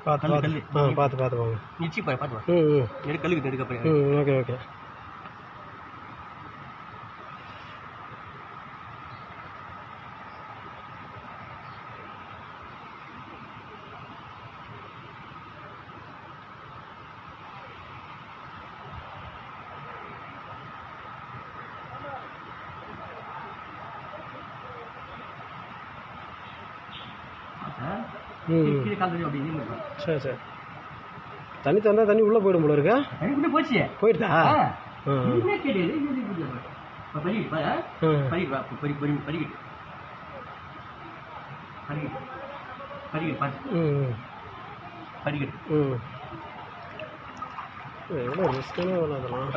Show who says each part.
Speaker 1: பார்த்து
Speaker 2: கல்
Speaker 1: பார்த்து பார்த்து போங்க.
Speaker 2: நிச்சயம் பார்த்து
Speaker 1: ம்
Speaker 2: கல்லுக்கு எடுக்க போய்.
Speaker 1: Okay okay. சரி சரி. தண்ணி தந்தா தண்ணி உள்ளே போயிடும் போல இருக்கா?
Speaker 2: போச்சு
Speaker 1: போயிடுதா? எவ்வளோ ரிஸ்க்கான வேலை அதெல்லாம்.